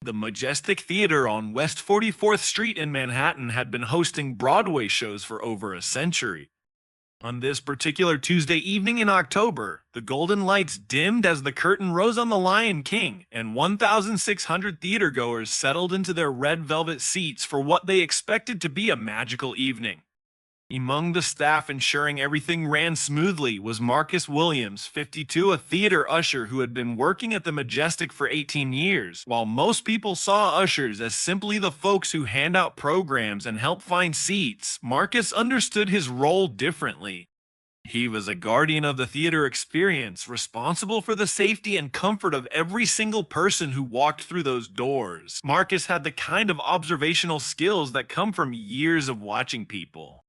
The Majestic Theater on West 44th Street in Manhattan had been hosting Broadway shows for over a century. On this particular Tuesday evening in October, the golden lights dimmed as the curtain rose on The Lion King, and 1,600 theatergoers settled into their red velvet seats for what they expected to be a magical evening. Among the staff ensuring everything ran smoothly was Marcus Williams, 52, a theater usher who had been working at the Majestic for 18 years. While most people saw ushers as simply the folks who hand out programs and help find seats, Marcus understood his role differently. He was a guardian of the theater experience, responsible for the safety and comfort of every single person who walked through those doors. Marcus had the kind of observational skills that come from years of watching people.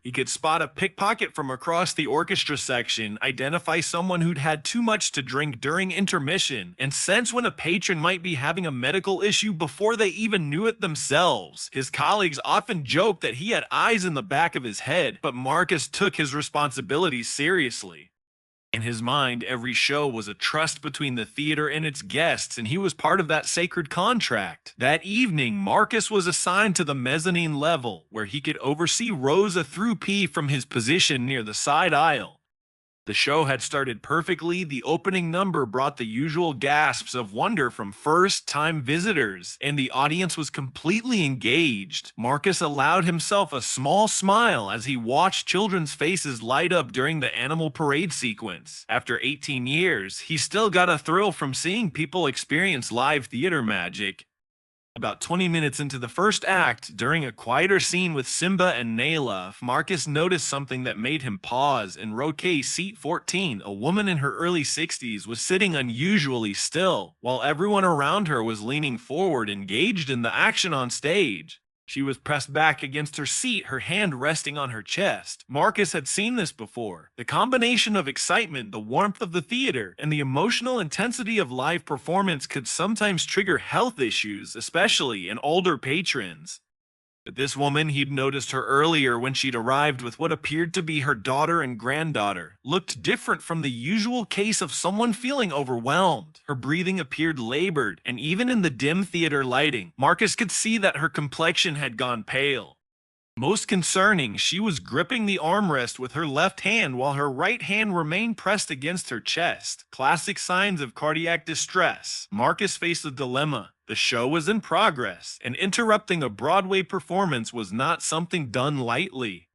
He could spot a pickpocket from across the orchestra section, identify someone who'd had too much to drink during intermission, and sense when a patron might be having a medical issue before they even knew it themselves. His colleagues often joked that he had eyes in the back of his head, but Marcus took his responsibilities seriously. In his mind, every show was a trust between the theater and its guests, and he was part of that sacred contract. That evening, Marcus was assigned to the mezzanine level, where he could oversee Rosa through P from his position near the side aisle. The show had started perfectly. The opening number brought the usual gasps of wonder from first-time visitors, and the audience was completely engaged. Marcus allowed himself a small smile as he watched children's faces light up during the animal parade sequence. After 18 years, he still got a thrill from seeing people experience live theater magic. About 20 minutes into the first act, during a quieter scene with Simba and Nayla, Marcus noticed something that made him pause. In row K, seat 14, a woman in her early 60s was sitting unusually still, while everyone around her was leaning forward, engaged in the action on stage. She was pressed back against her seat, her hand resting on her chest. Marcus had seen this before. The combination of excitement, the warmth of the theater, and the emotional intensity of live performance could sometimes trigger health issues, especially in older patrons. But this woman, he'd noticed her earlier when she'd arrived with what appeared to be her daughter and granddaughter, looked different from the usual case of someone feeling overwhelmed. Her breathing appeared labored, and even in the dim theater lighting, Marcus could see that her complexion had gone pale. Most concerning, she was gripping the armrest with her left hand while her right hand remained pressed against her chest. Classic signs of cardiac distress. Marcus faced a dilemma. The show was in progress, and interrupting a Broadway performance was not something done lightly.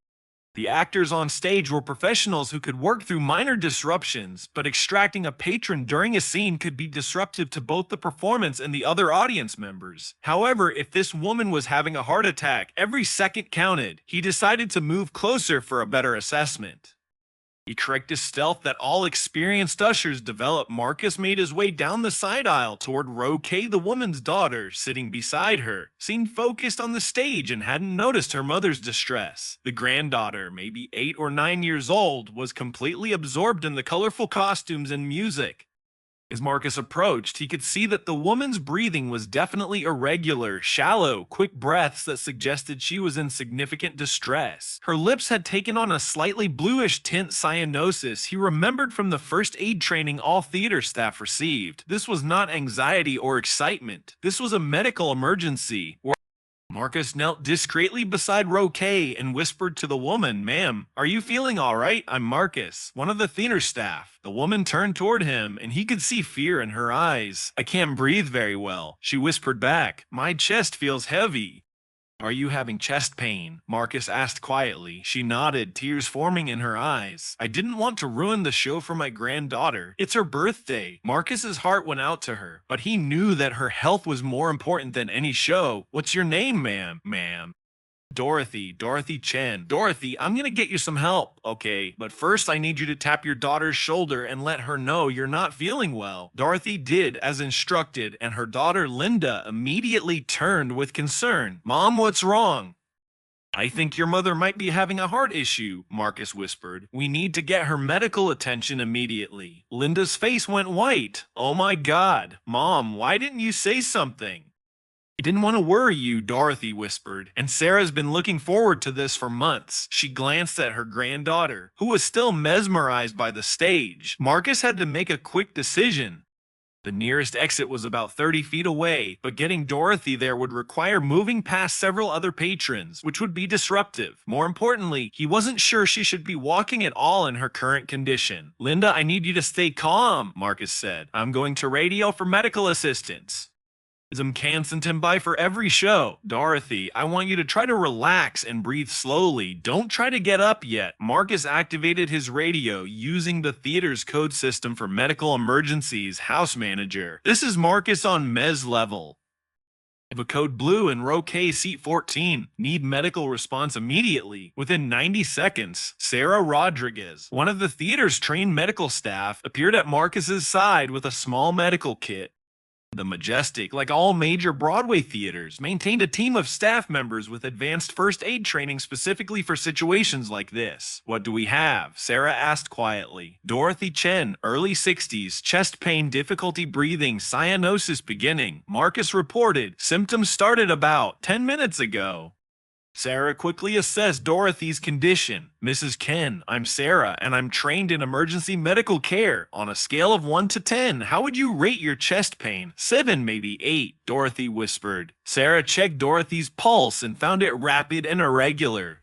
The actors on stage were professionals who could work through minor disruptions, but extracting a patron during a scene could be disruptive to both the performance and the other audience members. However, if this woman was having a heart attack, every second counted. He decided to move closer for a better assessment. He tricked his stealth that all experienced ushers develop. Marcus made his way down the side aisle toward row K. The woman's daughter, sitting beside her, seemed focused on the stage and hadn't noticed her mother's distress. The granddaughter, maybe 8 or 9 years old, was completely absorbed in the colorful costumes and music. As Marcus approached, he could see that the woman's breathing was definitely irregular, shallow, quick breaths that suggested she was in significant distress. Her lips had taken on a slightly bluish tint, cyanosis he remembered from the first aid training all theater staff received. This was not anxiety or excitement. This was a medical emergency. Marcus knelt discreetly beside row K and whispered to the woman, "Ma'am, are you feeling all right? I'm Marcus, one of the theater staff." The woman turned toward him, and he could see fear in her eyes. "I can't breathe very well," she whispered back. "My chest feels heavy." "Are you having chest pain?" Marcus asked quietly. She nodded, tears forming in her eyes. "I didn't want to ruin the show for my granddaughter. It's her birthday." Marcus's heart went out to her, but he knew that her health was more important than any show. "What's your name, ma'am?" "Ma'am." Dorothy Chen. "Dorothy, I'm gonna get you some help, okay? But first I need you to tap your daughter's shoulder and let her know you're not feeling well." Dorothy did as instructed, and her daughter Linda immediately turned with concern. "Mom, what's wrong?" "I think your mother might be having a heart issue," Marcus whispered. "We need to get her medical attention immediately." Linda's face went white. "Oh my God. Mom, why didn't you say something?" "I didn't want to worry you," Dorothy whispered, "and Sarah's been looking forward to this for months." She glanced at her granddaughter, who was still mesmerized by the stage. Marcus had to make a quick decision. The nearest exit was about 30 feet away, but getting Dorothy there would require moving past several other patrons, which would be disruptive. More importantly, he wasn't sure she should be walking at all in her current condition. "Linda, I need you to stay calm," Marcus said. "I'm going to radio for medical assistance. Can't send him by for every show. Dorothy, I want you to try to relax and breathe slowly. Don't try to get up yet." Marcus activated his radio using the theater's code system for medical emergencies. "House manager. This is Marcus on Mez level. If a code blue in row K, seat 14. Need medical response immediately. Within 90 seconds. Sarah Rodriguez, one of the theater's trained medical staff, appeared at Marcus's side with a small medical kit. The Majestic, like all major Broadway theaters, maintained a team of staff members with advanced first aid training specifically for situations like this. "What do we have?" Sarah asked quietly. "Dorothy Chen, early 60s, chest pain, difficulty breathing, cyanosis beginning," Marcus reported. "Symptoms started about 10 minutes ago." Sarah quickly assessed Dorothy's condition. "Mrs. Ken, I'm Sarah, and I'm trained in emergency medical care. On a scale of 1 to 10, how would you rate your chest pain?" 7, maybe 8, Dorothy whispered. Sarah checked Dorothy's pulse and found it rapid and irregular.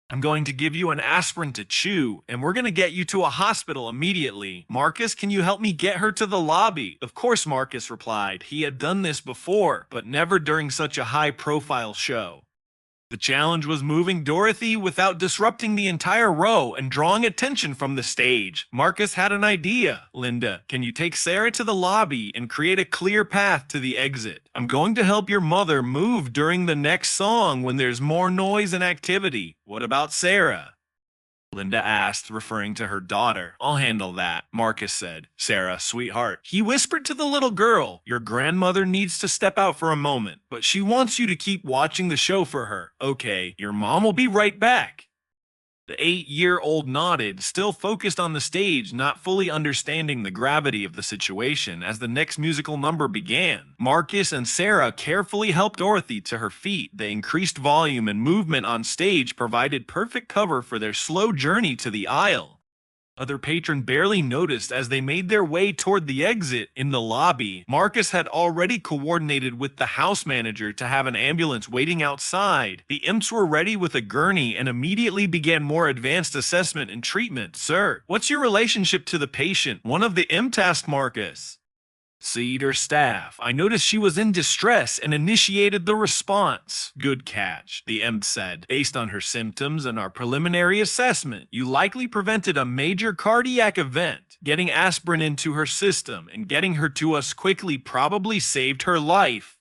"I'm going to give you an aspirin to chew, and we're going to get you to a hospital immediately. Marcus, can you help me get her to the lobby?" "Of course," Marcus replied. He had done this before, but never during such a high-profile show. The challenge was moving Dorothy without disrupting the entire row and drawing attention from the stage. Marcus had an idea. "Linda, can you take Sarah to the lobby and create a clear path to the exit? I'm going to help your mother move during the next song when there's more noise and activity." "What about Sarah?" Linda asked, referring to her daughter. "I'll handle that," Marcus said. "Sarah, sweetheart." He whispered to the little girl, "Your grandmother needs to step out for a moment, but she wants you to keep watching the show for her." "Okay, your mom will be right back." The 8-year-old nodded, still focused on the stage, not fully understanding the gravity of the situation. As the next musical number began, Marcus and Sarah carefully helped Dorothy to her feet. The increased volume and movement on stage provided perfect cover for their slow journey to the aisle. Other patrons barely noticed as they made their way toward the exit. In the lobby, Marcus had already coordinated with the house manager to have an ambulance waiting outside. The imps were ready with a gurney and immediately began more advanced assessment and treatment. "Sir, what's your relationship to the patient?" one of the imps asked Marcus. "Theater staff. I noticed she was in distress and initiated the response." "Good catch," the imp said. "Based on her symptoms and our preliminary assessment, you likely prevented a major cardiac event. Getting aspirin into her system and getting her to us quickly probably saved her life."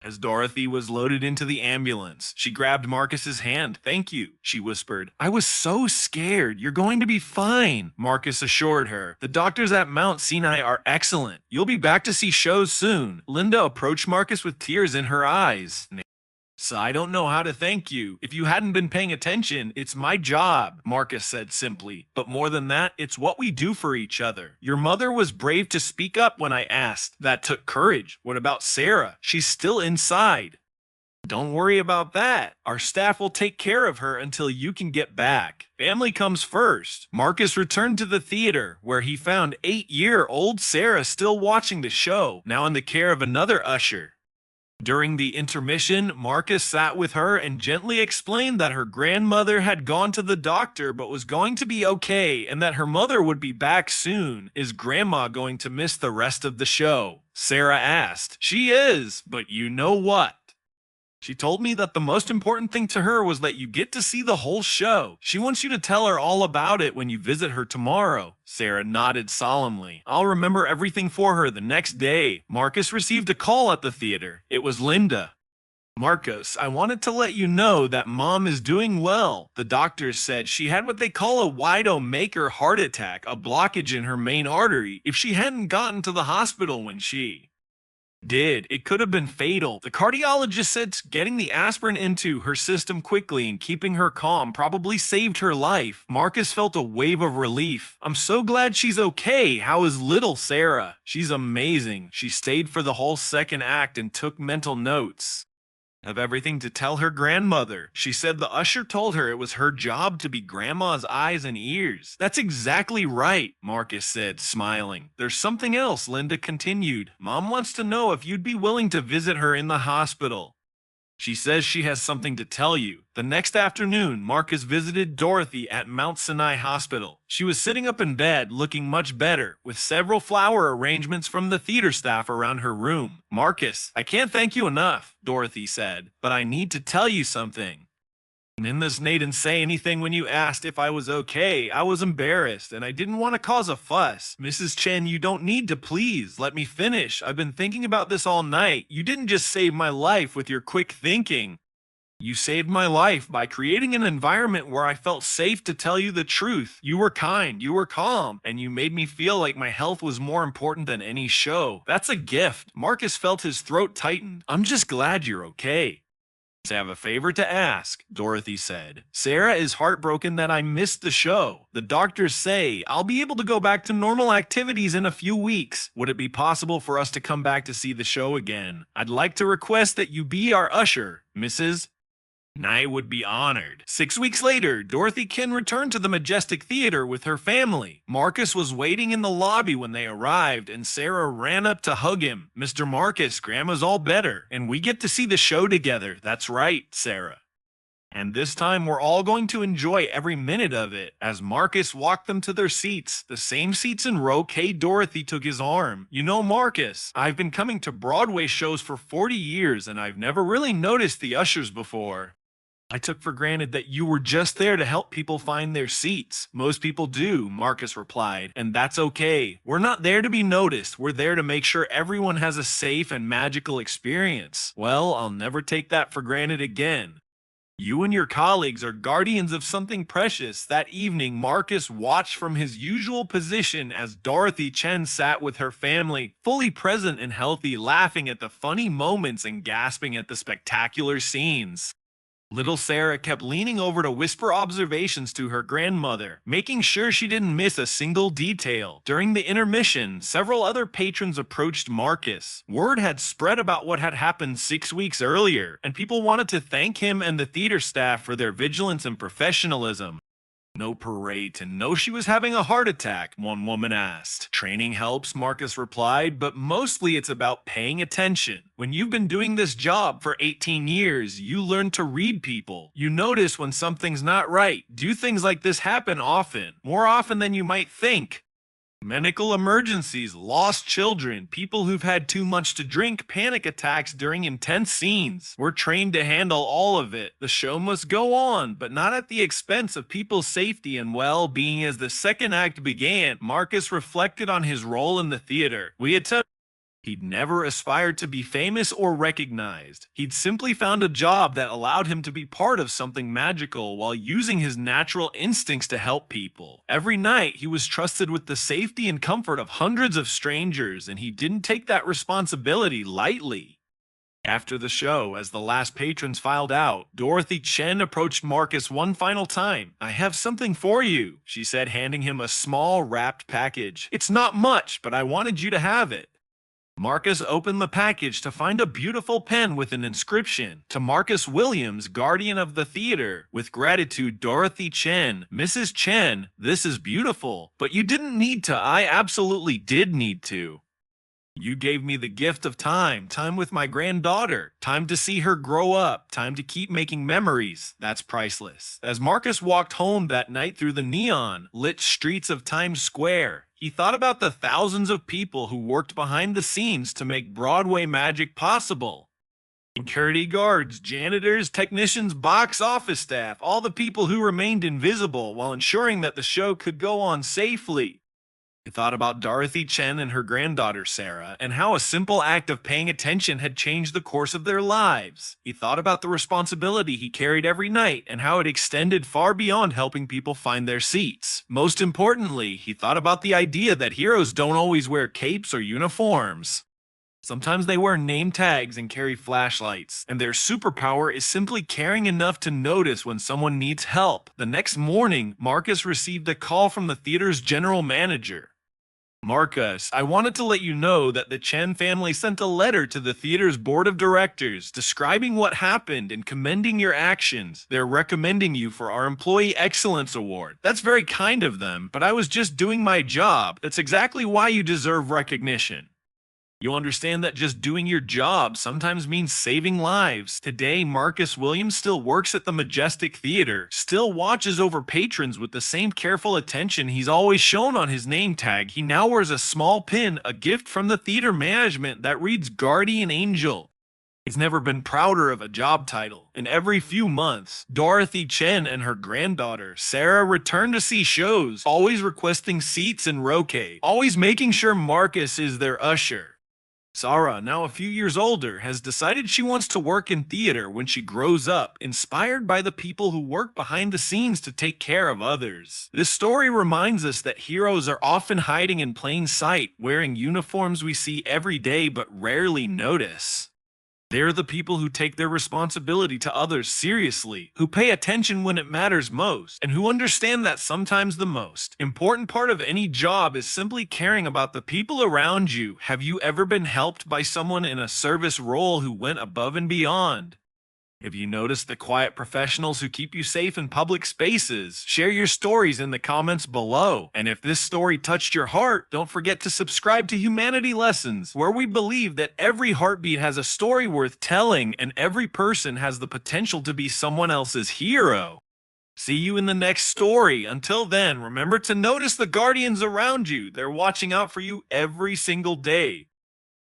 As Dorothy was loaded into the ambulance, she grabbed Marcus's hand. "Thank you," she whispered. "I was so scared. You're going to be fine," Marcus assured her. "The doctors at Mount Sinai are excellent. You'll be back to see shows soon." Linda approached Marcus with tears in her eyes. "So I don't know how to thank you. If you hadn't been paying attention, it's my job," Marcus said simply. "But more than that, it's what we do for each other. Your mother was brave to speak up when I asked. That took courage. What about Sarah? She's still inside." "Don't worry about that. Our staff will take care of her until you can get back. Family comes first." Marcus returned to the theater, where he found 8-year-old Sarah still watching the show, now in the care of another usher. During the intermission, Marcus sat with her and gently explained that her grandmother had gone to the doctor but was going to be okay and that her mother would be back soon. "Is Grandma going to miss the rest of the show?" Sarah asked. "She is, but you know what? She told me that the most important thing to her was that you get to see the whole show. She wants you to tell her all about it when you visit her tomorrow." Sarah nodded solemnly. "I'll remember everything for her the next day." Marcus received a call at the theater. It was Linda. "Marcus, I wanted to let you know that Mom is doing well. The doctors said she had what they call a wide-o-maker heart attack, a blockage in her main artery. If she hadn't gotten to the hospital when she did, it could have been fatal. The cardiologist said getting the aspirin into her system quickly and keeping her calm probably saved her life." Marcus felt a wave of relief. "I'm so glad she's okay. How is little Sarah?" "She's amazing. She stayed for the whole second act and took mental notes." Of everything to tell her grandmother. She said the usher told her it was her job to be grandma's eyes and ears. That's exactly right, Marcus said, smiling. There's something else, Linda continued. Mom wants to know if you'd be willing to visit her in the hospital. She says she has something to tell you. The next afternoon, Marcus visited Dorothy at Mount Sinai Hospital. She was sitting up in bed, looking much better, with several flower arrangements from the theater staff around her room. Marcus, I can't thank you enough, Dorothy said, but I need to tell you something. Ninda's didn't say anything when you asked if I was okay. I was embarrassed, and I didn't want to cause a fuss. Mrs. Chen, you don't need to, please. Let me finish. I've been thinking about this all night. You didn't just save my life with your quick thinking. You saved my life by creating an environment where I felt safe to tell you the truth. You were kind, you were calm, and you made me feel like my health was more important than any show. That's a gift. Marcus felt his throat tighten. I'm just glad you're okay. I have a favor to ask, Dorothy said. Sarah is heartbroken that I missed the show. The doctors say I'll be able to go back to normal activities in a few weeks. Would it be possible for us to come back to see the show again? I'd like to request that you be our usher, Mrs. I would be honored. 6 weeks later, Dorothy Kin returned to the Majestic Theater with her family. Marcus was waiting in the lobby when they arrived, and Sarah ran up to hug him. Mr. Marcus, Grandma's all better, and we get to see the show together. That's right, Sarah. And this time we're all going to enjoy every minute of it. As Marcus walked them to their seats, the same seats in row K, Dorothy took his arm. You know, Marcus, I've been coming to Broadway shows for 40 years, and I've never really noticed the ushers before. I took for granted that you were just there to help people find their seats. Most people do, Marcus replied, and that's okay. We're not there to be noticed. We're there to make sure everyone has a safe and magical experience. Well, I'll never take that for granted again. You and your colleagues are guardians of something precious. That evening, Marcus watched from his usual position as Dorothy Chen sat with her family, fully present and healthy, laughing at the funny moments and gasping at the spectacular scenes. Little Sarah kept leaning over to whisper observations to her grandmother, making sure she didn't miss a single detail. During the intermission, several other patrons approached Marcus. Word had spread about what had happened 6 weeks earlier, and people wanted to thank him and the theater staff for their vigilance and professionalism. No parade to know she was having a heart attack, one woman asked. Training helps, Marcus replied, but mostly it's about paying attention. When you've been doing this job for 18 years, you learn to read people. You notice when something's not right. Do things like this happen often? More often than you might think. Medical emergencies, lost children, people who've had too much to drink, panic attacks during intense scenes. We're trained to handle all of it. The show must go on, but not at the expense of people's safety and well-being. As the second act began, Marcus reflected on his role in the theater. He'd never aspired to be famous or recognized. He'd simply found a job that allowed him to be part of something magical while using his natural instincts to help people. Every night, he was trusted with the safety and comfort of hundreds of strangers, and he didn't take that responsibility lightly. After the show, as the last patrons filed out, Dorothy Chen approached Marcus one final time. I have something for you, she said, handing him a small wrapped package. It's not much, but I wanted you to have it. Marcus opened the package to find a beautiful pen with an inscription. To Marcus Williams, guardian of the theater. With gratitude, Dorothy Chen. Mrs. Chen, this is beautiful. But you didn't need to. I absolutely did need to. You gave me the gift of time. Time with my granddaughter. Time to see her grow up. Time to keep making memories. That's priceless. As Marcus walked home that night through the neon-lit streets of Times Square, he thought about the thousands of people who worked behind the scenes to make Broadway magic possible. Security guards, janitors, technicians, box office staff, all the people who remained invisible while ensuring that the show could go on safely. He thought about Dorothy Chen and her granddaughter Sarah, and how a simple act of paying attention had changed the course of their lives. He thought about the responsibility he carried every night, and how it extended far beyond helping people find their seats. Most importantly, he thought about the idea that heroes don't always wear capes or uniforms. Sometimes they wear name tags and carry flashlights, and their superpower is simply caring enough to notice when someone needs help. The next morning, Marcus received a call from the theater's general manager. Marcus, I wanted to let you know that the Chen family sent a letter to the theater's board of directors describing what happened and commending your actions. They're recommending you for our Employee Excellence Award. That's very kind of them, but I was just doing my job. That's exactly why you deserve recognition. You understand that just doing your job sometimes means saving lives. Today, Marcus Williams still works at the Majestic Theater, still watches over patrons with the same careful attention he's always shown on his name tag. He now wears a small pin, a gift from the theater management that reads Guardian Angel. He's never been prouder of a job title. And every few months, Dorothy Chen and her granddaughter, Sarah, return to see shows, always requesting seats in Roque, always making sure Marcus is their usher. Sarah, now a few years older, has decided she wants to work in theater when she grows up, inspired by the people who work behind the scenes to take care of others. This story reminds us that heroes are often hiding in plain sight, wearing uniforms we see every day but rarely notice. They're the people who take their responsibility to others seriously, who pay attention when it matters most, and who understand that sometimes the most important part of any job is simply caring about the people around you. Have you ever been helped by someone in a service role who went above and beyond? Have you noticed the quiet professionals who keep you safe in public spaces? Share your stories in the comments below. And if this story touched your heart, don't forget to subscribe to Humanity Lessons, where we believe that every heartbeat has a story worth telling and every person has the potential to be someone else's hero. See you in the next story. Until then, remember to notice the guardians around you. They're watching out for you every single day.